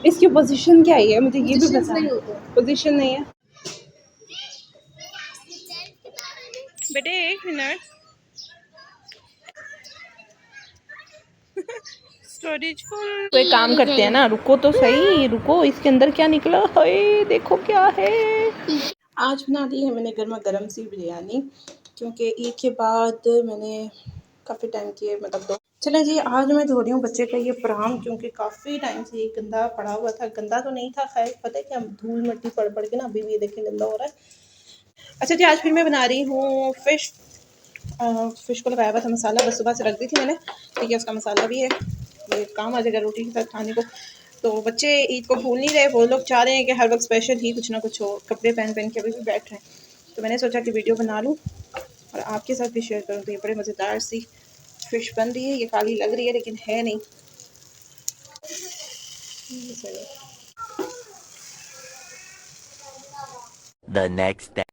इसकी पोजीशन क्या है मुझे ये भी Positions पता नहीं है। होते। पोजीशन नहीं है बेटे, एक मिनट। Storage full. कोई काम करते हैं ना, रुको तो सही, रुको, इसके अंदर क्या निकला है, देखो क्या है। आज बना दी है मैंने गर्मा गर्म सी बिरयानी, क्योंकि ईद के बाद मैंने काफ़ी टाइम किए, मतलब दो। चलें जी, आज मैं धो रही हूँ बच्चे का ये पराम, क्योंकि काफ़ी टाइम से ये गंदा पड़ा हुआ था। गंदा तो नहीं था, खैर पता है क्या, धूल मिट्टी पड़ पड़ के ना अभी भी ये देखिए गंदा हो रहा है। अच्छा जी, आज फिर मैं बना रही हूँ फ़िश। फ़िश को लगाया हुआ था मसाला, बस सुबह से रख दी थी मैंने, ठीक है, उसका मसाला भी है, ये काम आ जाएगा रोटी के साथ खाने को। तो बच्चे ईद को भूल नहीं रहे, वो लोग चाह रहे हैं कि हर वक्त स्पेशल ही कुछ ना कुछ हो, कपड़े पहन पहन के अभी भी बैठ रहे हैं। तो मैंने सोचा कि वीडियो बना लूँ और आपके साथ भी शेयर करूँ। तो ये बड़े मज़ेदार सी फ़िश बन रही है, ये काली लग रही है लेकिन है नहीं। The next day.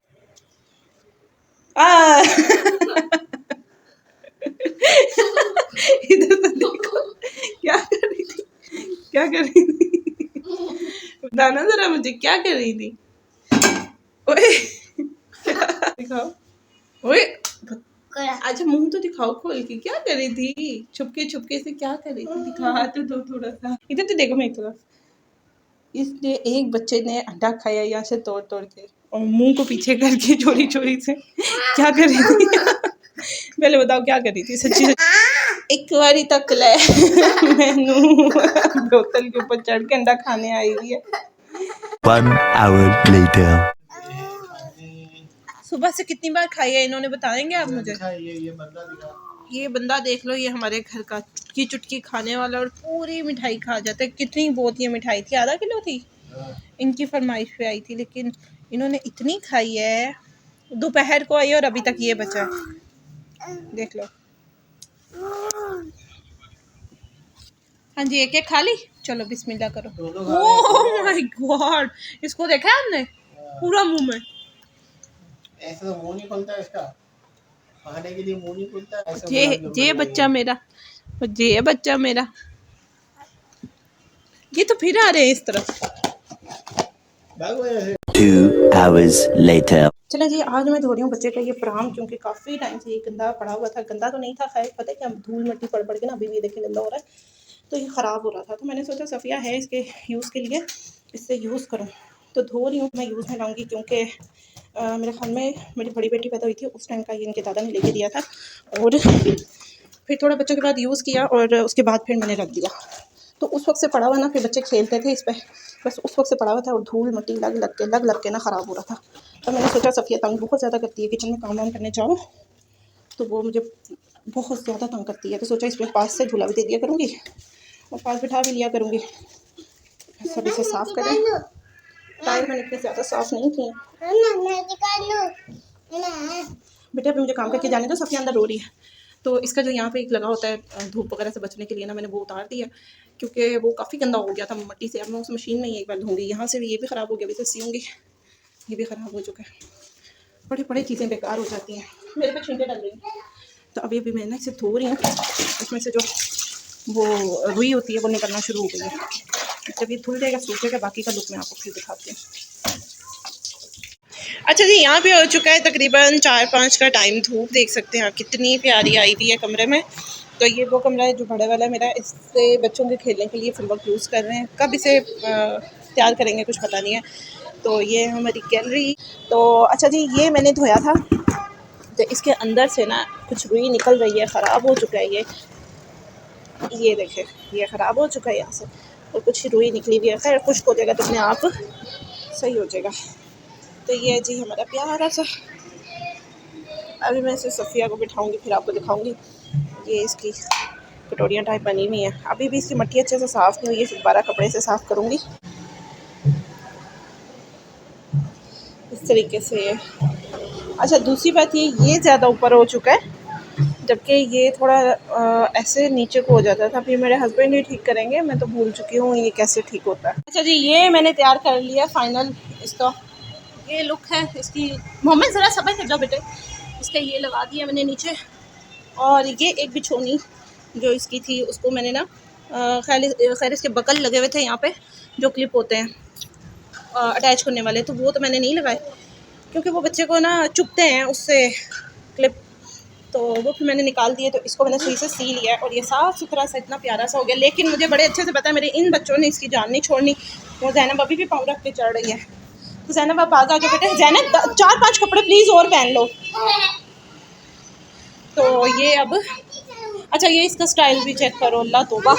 इधर से देखो, क्या कर रही थी, क्या कर रही थी, बताना जरा मुझे, क्या कर रही थी। ओए दिखाओ, ओए अच्छा मुंह तो दिखाओ खोल के, क्या कर रही थी, छुपके छुपके से क्या कर रही थी, दिखा तो दो थोड़ा सा, इधर तो देखो मेरी तरफ। इसने एक बच्चे ने अंडा खाया यहाँ से तोड़ तोड़ के, और मुंह को पीछे करके चोरी चोरी से, क्या कर रही थी। पहले बताओ क्या कर रही थी सच्ची सच्ची। एक बारी तक ले मैनू बोतल के ऊपर चढ़ के अंडा खाने आई हुई है। 1 hour later. सुबह से कितनी बार खाई है इन्होंने, बताएंगे आप मुझे। ये बंदा देख लो, ये हमारे घर का चुटकी चुटकी खाने वाला, और पूरी मिठाई खा जाता है। कितनी बहुत ये मिठाई थी, आधा किलो थी, इनकी फरमाइश पे आई थी, लेकिन इन्होंने इतनी खाई है। दोपहर को आई और अभी तक ये बचा है, देख लो। हाँ जी, एक एक खा ली, चलो बिस्मिल्लाह करो। ओह माय गॉड, इसको देखा है आपने, पूरा मुंह में। ऐसा तो मुंह नहीं खुलता इसका, खाने के लिए मुंह नहीं खुलता ऐसा। ये बच्चा मेरा, ये बच्चा मेरा, ये तो फिर आ रहे हैं इस तरफ। 2 hours later. चलें जी, आज मैं धो रही हूँ बच्चे का ये पराम, क्योंकि काफ़ी टाइम से ये गंदा पड़ा हुआ था। गंदा तो नहीं था, खैर पता है क्या, धूल मिट्टी पड़ पड़ के ना अभी भी देखिए गंदा हो रहा है, तो ये ख़राब हो रहा था। तो मैंने सोचा सफ़िया है इसके यूज़ के लिए, इससे यूज़ करूँ, तो धो रही हूँ। मैं यूज़ में लाऊँगी, क्योंकि मेरे ख्याल में मेरी बड़ी बेटी पैदा हुई थी उस टाइम का ये इनके दादा ने लेके दिया था, और फिर थोड़ा बच्चों के बाद यूज़ किया, और उसके बाद फिर मैंने रख दिया। तो उस वक्त से पड़ा हुआ ना, फिर बच्चे खेलते थे इस पर, बस उस वक्त से पड़ा हुआ था, और धूल मिट्टी लग के ना ख़राब हो रहा था। तो मैंने सोचा, सफ़िया तंग बहुत ज़्यादा करती है, किचन में काम वाम करने जाओ तो वो मुझे बहुत ज़्यादा तंग करती है, तो सोचा इसमें पास से झूला भी दे दिया करूँगी और पास बिठा भी लिया करूँगी। सब इसे साफ़ करें, टाइम मैंने इतने ज़्यादा साफ़ नहीं किए। बेटा अभी मुझे काम करके जाने दो, सफ़िया अंदर रो रही है। तो इसका जो यहाँ पे एक लगा होता है धूप वगैरह से बचने के लिए ना, मैंने वो उतार दिया, क्योंकि वो काफ़ी गंदा हो गया था मिट्टी से। अब मैं उस मशीन में ही एक बार धोऊंगी। यहाँ से भी ये भी ख़राब हो गया, अभी से सीऊँगी, ये भी ख़राब हो चुका है। बड़ी बड़ी चीज़ें बेकार हो जाती हैं, मेरे पे छींटे डल रही हैं। तो अभी अभी मैं ना इसे धो रही हूँ, इसमें से जो वो रुई होती है वो निकलना शुरू हो गई है। जब ये धुल जाएगा सूख जाएगा, बाकी का लुक मैं आपको फिर दिखाती हूँ। अच्छा जी, यहाँ पे हो चुका है तकरीबन 4-5 का टाइम। धूप देख सकते हैं आप कितनी प्यारी आई हुई है कमरे में। तो ये वो कमरा है जो बड़े वाला मेरा, इससे बच्चों के खेलने के लिए फिल वक्त यूज़ कर रहे हैं। कब इसे तैयार करेंगे कुछ पता नहीं है। तो ये हमारी गैलरी। तो अच्छा जी, ये मैंने धोया था, तो इसके अंदर से ना कुछ रुई निकल रही है, ख़राब हो चुका है ये देखें, ये ख़राब हो चुका है यहाँ से, और कुछ रुई निकली हुई है। खैर खुश्क हो जाएगा तो अपने आप सही हो जाएगा। तो ये जी हमारा प्यारा सा, अभी मैं इसे सफ़िया को बिठाऊंगी, फिर आपको दिखाऊंगी। ये इसकी कटोरियाँ टाइप बनी हुई हैं, अभी भी इसकी मिट्टी अच्छे से साफ़ नहीं हुई है, फिर दोबारा कपड़े से साफ़ करूँगी इस तरीके से। अच्छा दूसरी बात, ये ज़्यादा ऊपर हो चुका है, जबकि ये थोड़ा ऐसे नीचे को हो जाता था। फिर मेरे हस्बैंड ही ठीक करेंगे, मैं तो भूल चुकी हूँ ये कैसे ठीक होता है। अच्छा जी, ये मैंने तैयार कर लिया फाइनल, इसका ये लुक है इसकी। मोहम्मद ज़रा सब्र कर जाओ बेटे, इसका ये लगा दिया मैंने नीचे। और ये एक बिछोनी जो इसकी थी उसको मैंने ना खैर इसके बकल लगे हुए थे यहाँ पे, जो क्लिप होते हैं अटैच करने वाले, तो वो तो मैंने नहीं लगाए क्योंकि वो बच्चे को ना चुभते हैं उससे क्लिप, तो वो फिर मैंने निकाल दिए। तो इसको मैंने सुई से सी लिया और ये साफ़ सुथरा सा इतना प्यारा सा हो गया। लेकिन मुझे बड़े अच्छे से पता है मेरे इन बच्चों ने इसकी जान नहीं छोड़नी। वो जैनब अभी भी पाँव रख के चढ़ रही है। तो जैनब आप आगे आगे बेटे, जैनब 4-5 कपड़े प्लीज़ और पहन लो। तो ये अब अच्छा, ये इसका स्टाइल भी चेक करो, अल्लाह तौबा।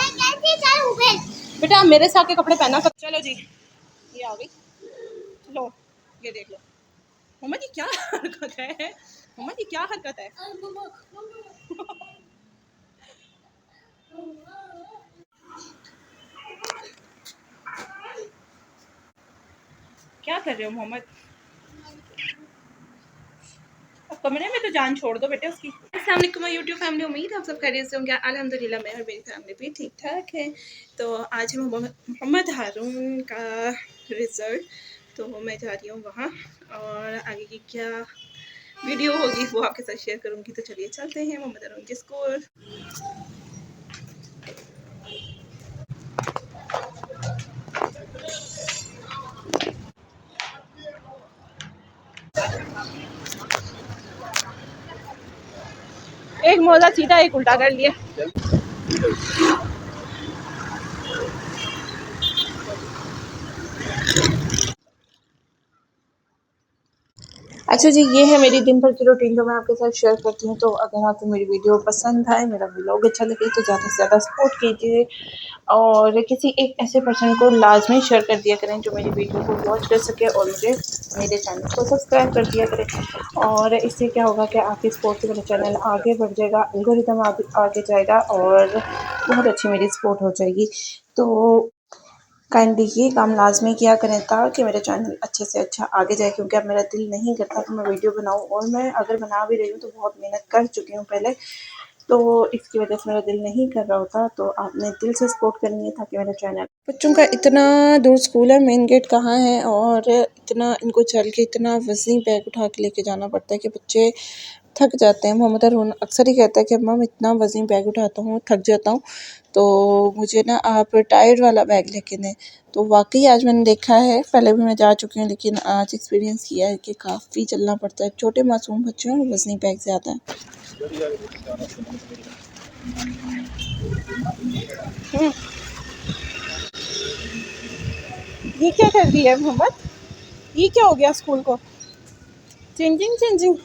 बेटा मेरे साथ के कपड़े पहना कर। चलो जी, ये आ गई, लो ये देख लो। मम्मा जी क्या हरकत है, मम्मा जी क्या हरकत है। क्या कर रहे हो मोहम्मद, अब कमरे में तो जान छोड़ दो बेटे उसकी। अस्सलाम वालेकुम माय यूट्यूब फैमिली, उम्मीद है आप सब खैरियत से होंगे। अल्हम्दुलिल्लाह मैं और मेरी फैमिली भी ठीक ठाक है। तो आज है मोहम्मद हारून का रिज़ल्ट, तो मैं जा रही हूँ वहाँ और आगे की क्या वीडियो होगी वो आपके साथ शेयर करूँगी। तो चलिए चलते हैं मोहम्मद हारून के स्कूल। एक मोजा सीधा एक उल्टा कर लिया। अच्छा जी, ये है मेरी दिन भर की रूटीन जो मैं आपके साथ शेयर करती हूँ। तो अगर आपको मेरी वीडियो पसंद आए, मेरा व्लॉग अच्छा लगे तो ज़्यादा से ज़्यादा सपोर्ट कीजिए और किसी एक ऐसे पर्सन को लाजमी शेयर कर दिया करें जो मेरी वीडियो को वॉच कर सके और मुझे मेरे चैनल को सब्सक्राइब कर दिया करें। और इससे क्या होगा कि आपकी सपोर्ट से मेरा चैनल आगे बढ़ जाएगा, एल्गोरिदम आगे जाएगा और बहुत अच्छी मेरी सपोर्ट हो जाएगी। तो काइंडली ये काम लाजमी किया करें ताकि मेरा चैनल अच्छे से अच्छा आगे जाए, क्योंकि अब मेरा दिल नहीं करता कि मैं वीडियो बनाऊं और मैं अगर बना भी रही हूँ तो बहुत मेहनत कर चुकी हूँ पहले, तो इसकी वजह से मेरा दिल नहीं कर रहा होता। तो आपने दिल से सपोर्ट करनी है ताकि मेरा चैनल। बच्चों का इतना दूर स्कूल है, मेन गेट कहाँ है और इतना इनको चल के इतना वज़नी बैग उठा के लेके जाना पड़ता है कि बच्चे थक जाते हैं। मोहम्मद हारून अक्सर ही कहता है कि अम्मा मैं इतना वज़नी बैग उठाता हूँ थक जाता हूँ, तो मुझे ना आप टायर वाला बैग लेके दें। तो वाकई आज मैंने देखा है, पहले भी मैं जा चुकी हूँ लेकिन आज एक्सपीरियंस किया है कि काफ़ी चलना पड़ता है। छोटे मासूम बच्चे हैं और वज़नी बैग ज़्यादा है। ये क्या कर दिया है मोहम्मद, ये क्या हो गया स्कूल को, चेंजिंग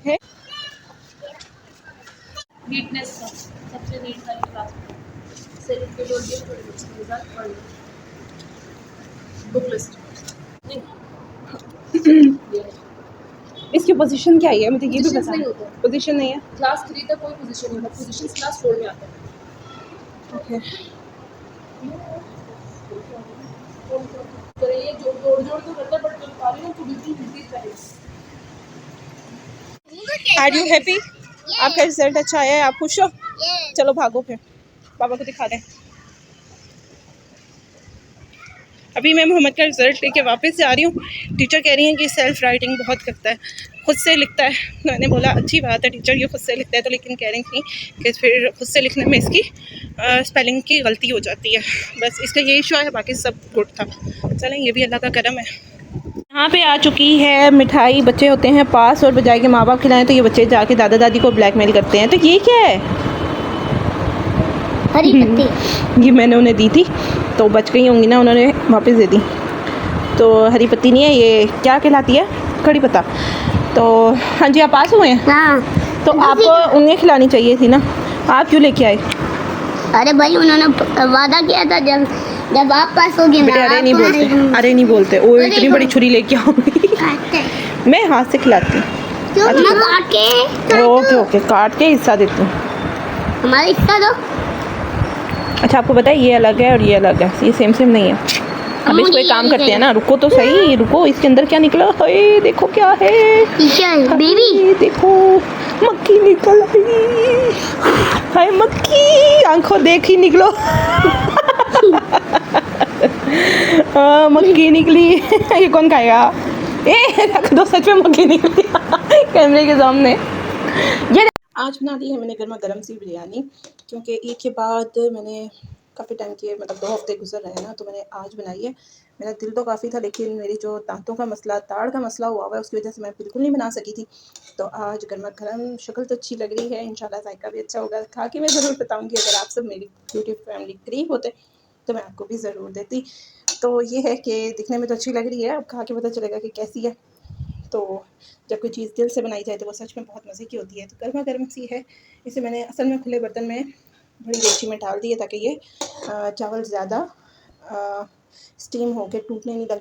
है। नीटनेस का सबसे नीट वाली क्लास में सेल्फ के बोल दिए थोड़े बच्चे के साथ पढ़ बुक लिस्ट इसकी पोजीशन क्या है मुझे ये भी पोजीशंस पता नहीं है। होते, पोजीशन नहीं है, क्लास 3 तक कोई पोजीशन नहीं होता, पोजीशंस क्लास 4 में आते हैं। ओके। तो ये जोड़ तो करता है बट जो पा रही हूँ तो बिल्कुल बिल्कुल पहले। आर यू हैप्पी, आपका रिजल्ट अच्छा आया है, आप खुश हो? चलो भागो फिर पापा को दिखा दें। अभी मैं मोहम्मद का रिज़ल्ट लेके वापस जा रही हूँ। टीचर कह रही हैं कि सेल्फ राइटिंग बहुत करता है, खुद से लिखता है। मैंने बोला अच्छी बात है टीचर ये खुद से लिखता है, तो लेकिन कह रही थी कि फिर खुद से लिखने में इसकी स्पेलिंग की गलती हो जाती है, बस इसका ये इशू है, बाकी सब गुड था। चलें ये भी अल्लाह का करम है। यहाँ पे आ चुकी है मिठाई। बच्चे होते हैं पास और बजाय के माँ बाप खिलाएं तो ये बच्चे जाके दादा दादी को ब्लैकमेल करते हैं। तो ये क्या है, हरी पत्ती। ये मैंने उन्हें दी थी तो बच गई होंगी ना, उन्होंने वापस दे दी। तो हरी पत्ती नहीं है, ये क्या कहलाती है, कड़ी पत्ता। तो हाँ जी आप पास हुए हैं, हाँ तो आपको उन्हें खिलानी चाहिए थी ना, आप क्यों लेके आए? अरे भाई उन्होंने वादा किया था जब आप पास होगी बेटे अरे नहीं बोलते, अरे नहीं बोलते। ओ इतनी बड़ी छुरी लेके आऊँगी मैं, हाथ से खिलाती हूँ। ओके ओके काट के हिस्सा देती हूँ। हमारा हिस्सा दो। अच्छा आपको पता है ये अलग है और ये अलग है, ये सेम नहीं है। अब इसको एक काम करते हैं ना, रुको तो सही, रुको। इसके अंदर क्या निकला है, देखो क्या है, क्या है बेबी, देखो मक्खी निकल आई। हाय मक्खी, आंखों देख ही निकलो। मक्खी निकली। ये कौन खाएगा, ए रख दो, सच में मक्खी निकली कैमरे के सामने। ये आज बना दी है मैंने गर्मा गर्म सी बिरयानी क्योंकि ईद के बाद मैंने काफ़ी टाइम के मतलब 2 हफ़्ते गुजर रहे हैं ना, तो मैंने आज बनाई है। मेरा दिल तो काफ़ी था, लेकिन मेरी जो दांतों का मसला, ताड़ का मसला हुआ है, उसकी वजह से मैं बिल्कुल नहीं बना सकी थी। तो आज गर्मा-गर्म, शक्ल तो अच्छी लग रही है, इंशाल्लाह ज़ायका भी अच्छा होगा। खा के मैं ज़रूर बताऊँगी, अगर आप सब मेरी ब्यूटी फैमिली करीब होते तो मैं आपको भी ज़रूर देती। तो ये है कि दिखने में तो अच्छी लग रही है, अब खा के पता चलेगा कि कैसी है। तो जब कोई चीज़ दिल से बनाई जाए तो वो सच में बहुत मज़े की होती है। तो गर्मा-गर्म सी है, इसे मैंने असल में खुले बर्तन में बड़ी देगची में डाल दिया ताकि ये चावल ज़्यादा स्टीम होके टूटने नहीं लग